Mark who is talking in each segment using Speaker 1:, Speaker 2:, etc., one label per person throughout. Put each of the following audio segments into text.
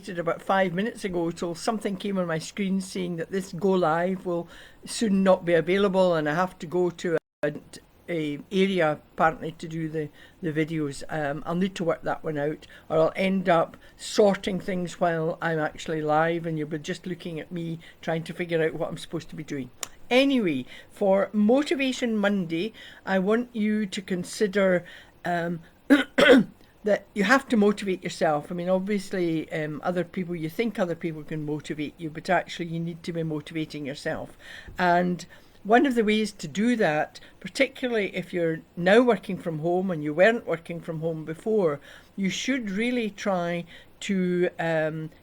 Speaker 1: about 5 minutes ago, so something came on my screen saying that this go live will soon not be available, and I have to go to a area apparently to do the videos. I'll need to work that one out, or I'll end up sorting things while I'm actually live, and you'll be just looking at me trying to figure out what I'm supposed to be doing. Anyway, for Motivation Monday, I want you to consider that you have to motivate yourself. I mean, obviously, other people, you think other people can motivate you, but actually you need to be motivating yourself. And one of the ways to do that, particularly if you're now working from home and you weren't working from home before, you should really try to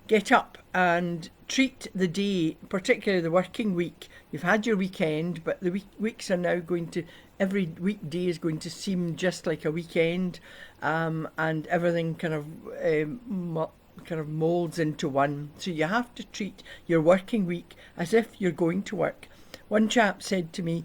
Speaker 1: get up and treat the day, particularly the working week. You've had your weekend, but the weeks are now going to, every weekday is going to seem just like a weekend, and everything kind of molds into one. So you have to treat your working week as if you're going to work. One chap said to me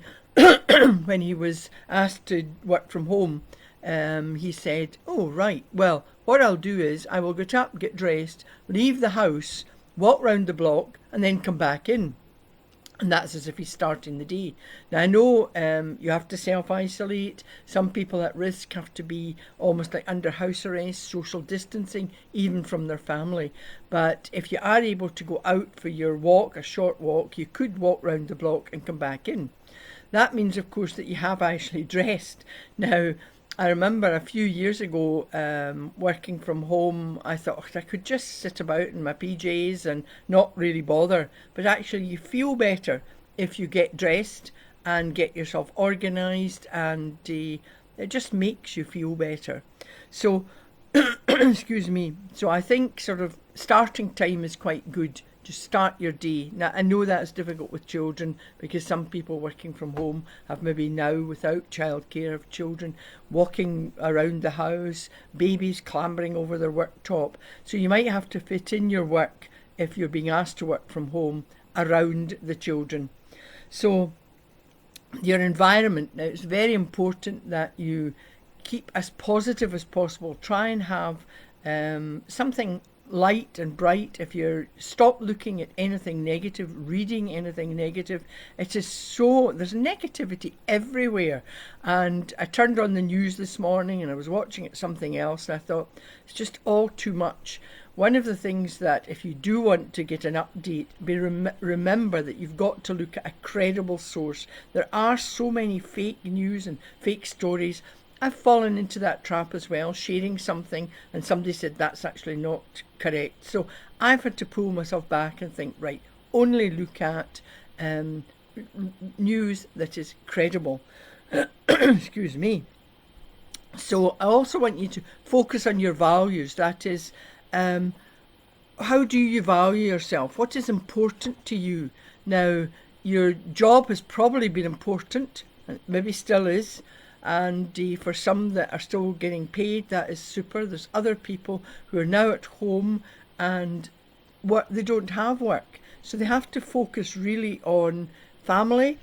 Speaker 1: when he was asked to work from home, he said, "Oh, right, well, what I'll do is I will get up, get dressed, leave the house, walk round the block, and then come back in." And that's as if he's starting the day. Now, I know you have to self-isolate. Some people at risk have to be almost like under house arrest, social distancing, even from their family. But if you are able to go out for your walk, a short walk, you could walk round the block and come back in. That means, of course, that you have actually dressed. Now, I remember a few years ago working from home, I thought I could just sit about in my PJs and not really bother. But actually you feel better if you get dressed and get yourself organised, and it just makes you feel better. So, excuse me, so I think sort of starting time is quite good. Just start your day. Now, I know that's difficult with children because some people working from home have maybe now, without childcare of children, walking around the house, babies clambering over their worktop. So you might have to fit in your work, if you're being asked to work from home, around the children. So your environment, now it's very important that you keep as positive as possible. Try and have something light and bright. If you're stop looking at anything negative, reading anything negative, it is so, there's negativity everywhere. And I turned on the news this morning and I was watching it something else, and I thought it's just all too much. One of the things that, if you do want to get an update, remember that you've got to look at a credible source. There are so many fake news and fake stories. I've fallen into that trap as well, sharing something and somebody said that's actually not correct. So I've had to pull myself back and think, right, only look at news that is credible. Excuse me. So I also want you to focus on your values. That is, how do you value yourself? What is important to you? Now, your job has probably been important, and maybe still is. And for some that are still getting paid, that is super. There's other people who are now at home and they don't have work. So they have to focus really on family,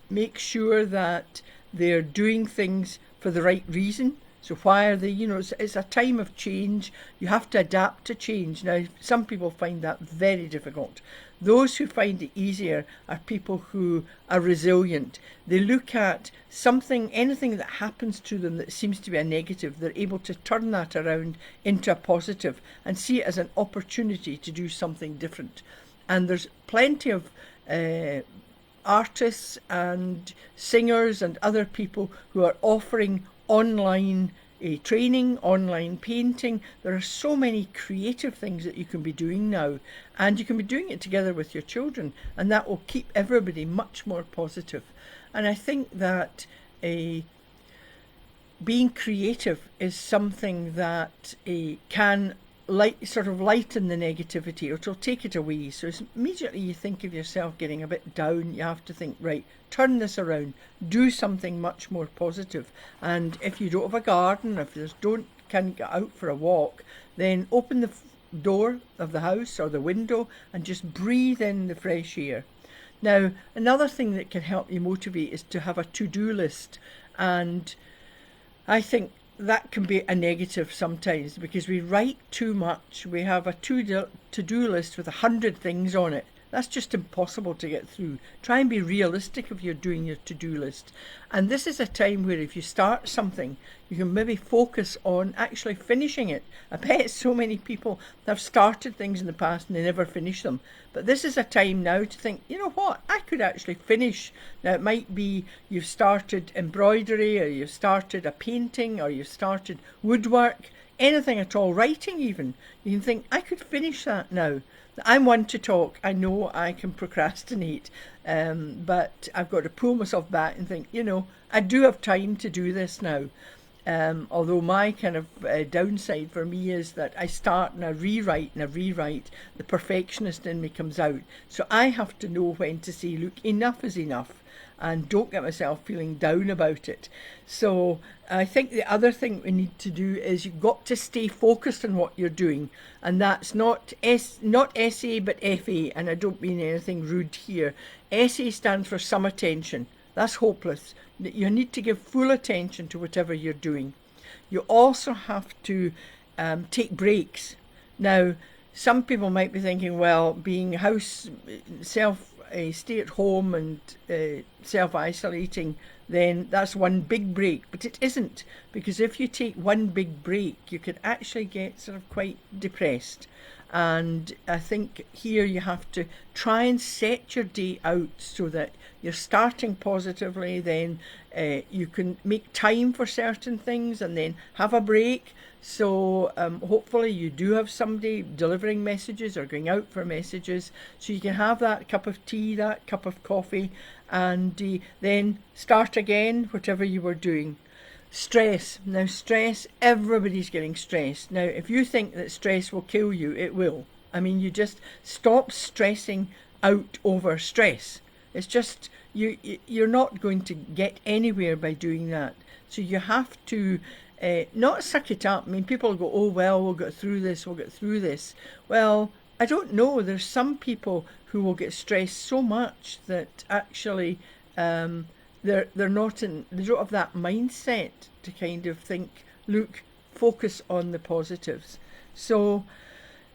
Speaker 1: make sure that they're doing things for the right reason. So why are they, it's a time of change. You have to adapt to change. Now, some people find that very difficult. Those who find it easier are people who are resilient. They look at anything that happens to them that seems to be a negative, they're able to turn that around into a positive and see it as an opportunity to do something different. And there's plenty of artists and singers and other people who are offering online training, online painting. There are so many creative things that you can be doing now, and you can be doing it together with your children, and that will keep everybody much more positive. And I think that being creative is something that can lighten the negativity, or it'll take it away. So as immediately you think of yourself getting a bit down, you have to think, right, turn this around, do something much more positive. And if you don't have a garden, if you can't get out for a walk, then open the door of the house or the window and just breathe in the fresh air. Now, another thing that can help you motivate is to have a to-do list. And I think that can be a negative sometimes because we write too much. We have a to-do list with 100 things on it. That's just impossible to get through. Try and be realistic if you're doing your to-do list. And this is a time where if you start something, you can maybe focus on actually finishing it. I bet so many people have started things in the past and they never finish them. But this is a time now to think, you know what, I could actually finish. Now it might be you've started embroidery, or you've started a painting, or you've started woodwork, anything at all, writing even. You can think, I could finish that now. I'm one to talk. I know I can procrastinate, but I've got to pull myself back and think, I do have time to do this now. Although my kind of downside for me is that I start and I rewrite, the perfectionist in me comes out. So I have to know when to say, look, enough is enough, and don't get myself feeling down about it. So I think the other thing we need to do is you've got to stay focused on what you're doing. And that's not SA but FA, and I don't mean anything rude here. SA stands for some attention. That's hopeless. You need to give full attention to whatever you're doing. You also have to take breaks. Now, some people might be thinking, well, being stay at home and self-isolating, then that's one big break. But it isn't, because if you take one big break, you could actually get sort of quite depressed. And I think here you have to try and set your day out so that you're starting positively, then you can make time for certain things and then have a break. So hopefully you do have somebody delivering messages or going out for messages, so you can have that cup of tea, that cup of coffee, and then start again, whatever you were doing. Stress. Now stress, everybody's getting stressed. Now if you think that stress will kill you, it will. I mean, you just stop stressing out over stress. It's just, you're not going to get anywhere by doing that. So you have to not suck it up. I mean, people go, oh, well, we'll get through this. Well, I don't know. There's some people who will get stressed so much that actually they don't have that mindset to kind of think, look, focus on the positives. So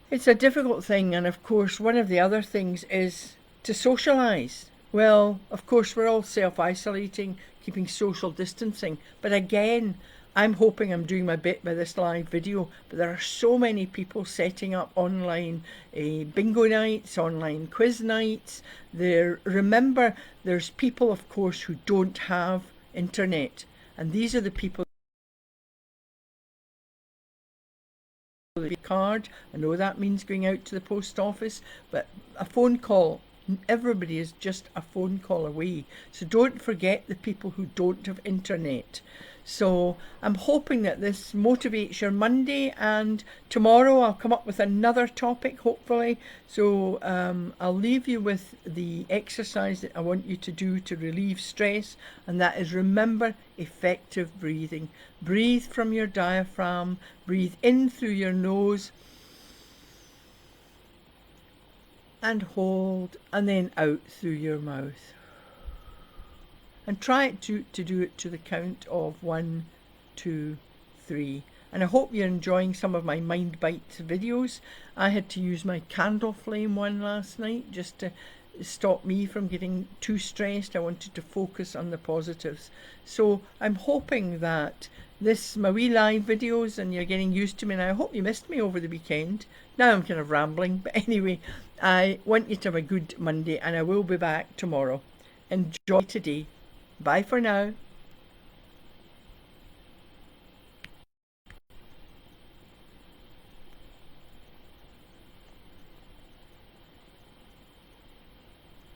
Speaker 1: it's a difficult thing. And of course, one of the other things is to socialise. Well, of course, we're all self-isolating, keeping social distancing. But again, I'm hoping I'm doing my bit by this live video, but there are so many people setting up online bingo nights, online quiz nights. Remember, there's people, of course, who don't have internet. And these are the people with a card. I know that means going out to the post office, but a phone call. Everybody is just a phone call away. So don't forget the people who don't have internet. So I'm hoping that this motivates your Monday, and tomorrow I'll come up with another topic, hopefully. So I'll leave you with the exercise that I want you to do to relieve stress, and that is, remember, effective breathing. Breathe from your diaphragm, breathe in through your nose, and hold, and then out through your mouth. And try to do it to the count of 1, 2, 3. And I hope you're enjoying some of my Mind Bites videos. I had to use my candle flame one last night just to stop me from getting too stressed. I wanted to focus on the positives. So I'm hoping that my wee live videos, and you're getting used to me, and I hope you missed me over the weekend. Now I'm kind of rambling, but anyway, I want you to have a good Monday, and I will be back tomorrow. Enjoy today. Bye for now.